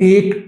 1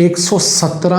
117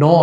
9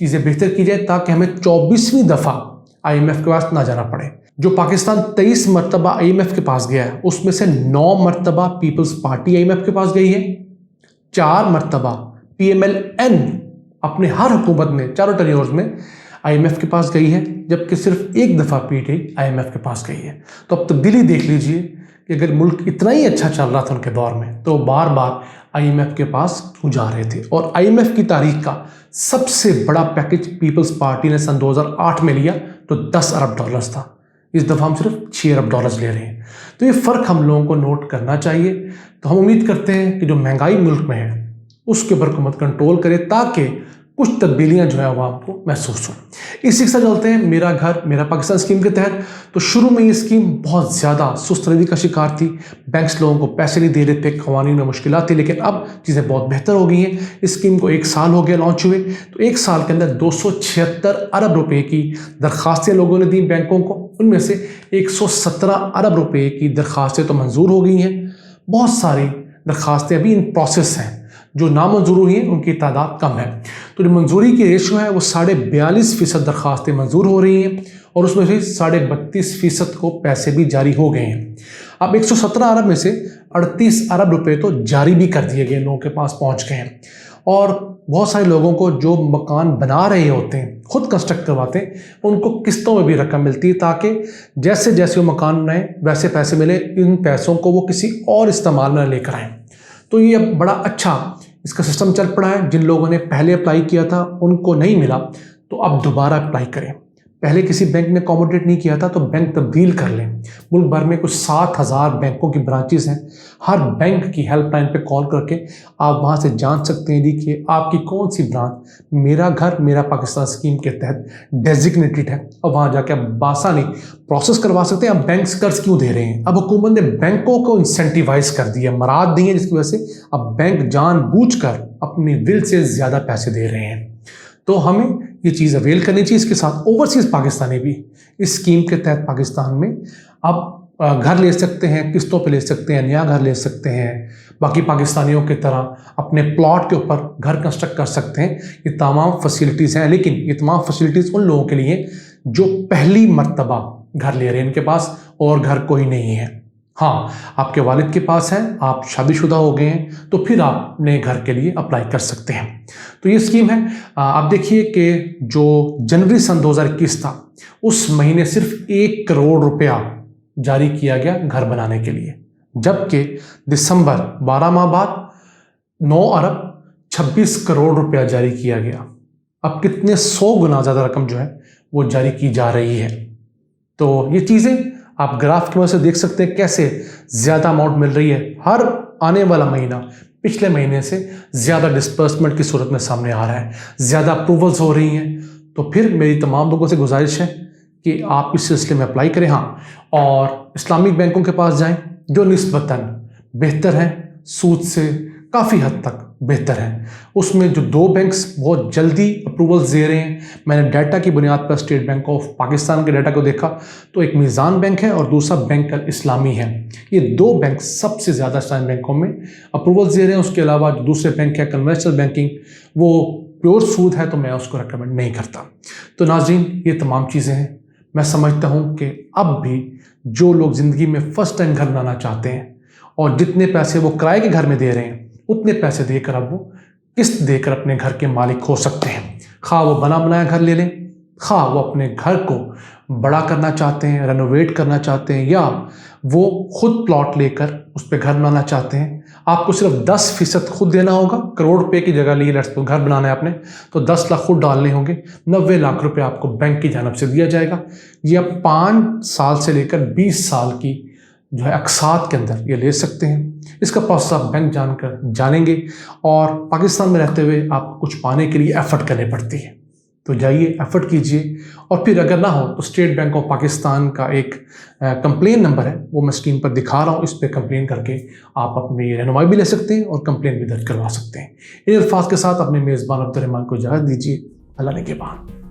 چیزیں بہتر کی جائے تاکہ ہمیں 24ویں دفعہ IMF کے پاس نہ جانا پڑے۔ جو پاکستان 23 مرتبہ IMF کے پاس گیا ہے اس میں سے 9 مرتبہ پیپلز پارٹی IMF کے پاس گئی ہے، 4 مرتبہ PMLN اپنے ہر حکومت میں چاروں ٹینیورز میں IMF کے پاس گئی ہے، جبکہ صرف ایک دفعہ PTI IMF کے پاس گئی ہے۔ تو اب تبدیلی دیکھ لیجئے کہ اگر ملک اتنا ہی اچھا چل رہا تھا ان کے دور میں تو بار بار IMF کے پاس کیوں جا رہے تھے؟ اور IMF کی تاریخ کا سب سے بڑا پیکج پیپلز پارٹی نے سن 2008 میں لیا تو $10 ارب تھا، اس دفعہ ہم صرف $6 ارب لے رہے ہیں۔ تو یہ فرق ہم لوگوں کو نوٹ کرنا چاہیے۔ تو ہم امید کرتے ہیں کہ جو مہنگائی ملک میں ہے اس کے اوپر حکومت کنٹرول کرے تاکہ کچھ تبدیلیاں جو ہے عوام کو محسوس ہوں۔ اسی کے ساتھ چلتے ہیں میرا گھر میرا پاکستان اسکیم کے تحت۔ تو شروع میں یہ اسکیم بہت زیادہ سست روی کا شکار تھی، بینکس لوگوں کو پیسے نہیں دے رہے تھے، قوانین میں مشکلات تھی، لیکن اب چیزیں بہت بہتر ہو گئی ہیں۔ اسکیم کو 1 سال ہو گیا لانچ ہوئے، تو 1 سال کے اندر 276 ارب روپے کی درخواستیں لوگوں نے دیں بینکوں کو، ان میں سے 117 ارب روپے کی درخواستیں تو منظور ہو گئی ہیں، بہت ساری درخواستیں ابھی ان پروسیس ہیں، جو نامنظور ہوئی ہیں ان کی تعداد کم ہے۔ تو جو منظوری کی ریشو ہے وہ 42.5% درخواستیں منظور ہو رہی ہیں اور اس میں سے 32.5% کو پیسے بھی جاری ہو گئے ہیں۔ اب 117 ارب میں سے 38 ارب روپے تو جاری بھی کر دیے گئے، لوگوں کے پاس پہنچ گئے ہیں، اور بہت سارے لوگوں کو جو مکان بنا رہے ہوتے ہیں، خود کنسٹرکٹ کرواتے ہیں، ان کو قسطوں میں بھی رقم ملتی ہے تاکہ جیسے جیسے وہ مکان بنائیں ویسے پیسے ملے، ان پیسوں کو وہ کسی اور استعمال میں لے کر آئیں۔ تو یہ اب بڑا اچھا اس کا سسٹم چل پڑا ہے۔ جن لوگوں نے پہلے اپلائی کیا تھا ان کو نہیں ملا تو اب دوبارہ اپلائی کریں۔ پہلے کسی بینک نے اکوموڈیٹ نہیں کیا تھا تو بینک تبدیل کر لیں۔ ملک بھر میں کچھ 7000 بینکوں کی برانچز ہیں، ہر بینک کی ہیلپ لائن پہ کال کر کے آپ وہاں سے جان سکتے ہیں کہ آپ کی کون سی برانچ میرا گھر میرا پاکستان اسکیم کے تحت ڈیزگنیٹڈ ہے، اور وہاں جا کے آپ بآسانی پروسیس کروا سکتے ہیں۔ اب بینکس قرض کیوں دے رہے ہیں؟ اب حکومت نے بینکوں کو انسینٹیوائز کر دیا، مراد دی ہیں، جس کی وجہ سے اب بینک جان بوجھ کر اپنی ول سے زیادہ پیسے دے رہے ہیں۔ تو ہمیں یہ چیز اویل کرنی چاہیے۔ اس کے ساتھ اوورسیز پاکستانی بھی اس اسکیم کے تحت پاکستان میں اب گھر لے سکتے ہیں، قسطوں پہ لے سکتے ہیں، نیا گھر لے سکتے ہیں، باقی پاکستانیوں کی طرح اپنے پلاٹ کے اوپر گھر کنسٹرکٹ کر سکتے ہیں۔ یہ تمام فیسلٹیز ہیں، لیکن یہ تمام فیسلٹیز ان لوگوں کے لیے جو پہلی مرتبہ گھر لے رہے ہیں، ان کے پاس اور گھر کوئی نہیں ہے۔ ہاں، آپ کے والد کے پاس ہے، آپ شادی شدہ ہو گئے ہیں تو پھر آپ نئے گھر کے لیے اپلائی کر سکتے ہیں۔ تو یہ اسکیم ہے۔ آپ دیکھیے کہ جو جنوری سن 2021 تھا اس مہینے صرف 1 کروڑ روپیہ جاری کیا گیا گھر بنانے کے لیے، جبکہ دسمبر 12 ماہ بعد 9 ارب 26 کروڑ روپیہ جاری کیا گیا۔ اب کتنے 100 گنا زیادہ رقم جو ہے وہ جاری کی جا رہی ہے۔ تو یہ چیزیں آپ گراف کی وجہ سے دیکھ سکتے ہیں کیسے زیادہ اماؤنٹ مل رہی ہے۔ ہر آنے والا مہینہ پچھلے مہینے سے زیادہ ڈسپرسمنٹ کی صورت میں سامنے آ رہا ہے، زیادہ اپروولز ہو رہی ہیں۔ تو پھر میری تمام لوگوں سے گزارش ہے کہ آپ اس سلسلے میں اپلائی کریں۔ ہاں، اور اسلامک بینکوں کے پاس جائیں جو نسبتاً بہتر ہیں، سود سے کافی حد تک بہتر ہیں۔ اس میں جو 2 بینکس بہت جلدی اپروولز دے رہے ہیں، میں نے ڈیٹا کی بنیاد پر اسٹیٹ بینک آف پاکستان کے ڈیٹا کو دیکھا تو ایک میزان بینک ہے اور دوسرا بینک الاسلامی ہے۔ یہ 2 بینک سب سے زیادہ اسلامک بینکوں میں اپروولز دے رہے ہیں۔ اس کے علاوہ جو دوسرے بینک ہے کنونشنل بینکنگ، وہ پیور سود ہے تو میں اس کو ریکمنڈ نہیں کرتا۔ تو ناظرین، یہ تمام چیزیں ہیں۔ میں سمجھتا ہوں کہ اب بھی جو لوگ زندگی میں فرسٹ ٹائم گھر بنانا چاہتے ہیں اور جتنے پیسے وہ کرائے کے گھر میں دے رہے ہیں اتنے پیسے دے کر اب وہ قسط دے کر اپنے گھر کے مالک ہو سکتے ہیں۔ خواہ وہ بنا بنایا گھر لے لیں، خواہ وہ اپنے گھر کو بڑا کرنا چاہتے ہیں، رینوویٹ کرنا چاہتے ہیں، یا وہ خود پلاٹ لے کر اس پہ گھر بنانا چاہتے ہیں۔ آپ کو صرف 10% خود دینا ہوگا۔ کروڑ روپے کی جگہ لیے گھر بنانا ہے آپ نے تو 10 لاکھ خود ڈالنے ہوں گے، 90 لاکھ روپے آپ کو بینک کی جانب سے دیا جائے گا۔ یہ آپ 5 سال سے لے کر 20 سال کی جو ہے اقساط کے اندر یہ لے سکتے ہیں۔ اس کا پروسیس آپ بینک جان کر جانیں گے، اور پاکستان میں رہتے ہوئے آپ کو کچھ پانے کے لیے ایفرٹ کرنے پڑتی ہے۔ تو جائیے ایفرٹ کیجئے، اور پھر اگر نہ ہو تو اسٹیٹ بینک آف پاکستان کا ایک کمپلین نمبر ہے، وہ میں اسکرین پر دکھا رہا ہوں، اس پہ کمپلین کر کے آپ اپنی رہنمائی بھی لے سکتے ہیں اور کمپلین بھی درج کروا سکتے ہیں۔ ان الفاظ کے ساتھ اپنے میزبان عبد الرحمان کو اجازت دیجیے۔ اللہ نگہبان۔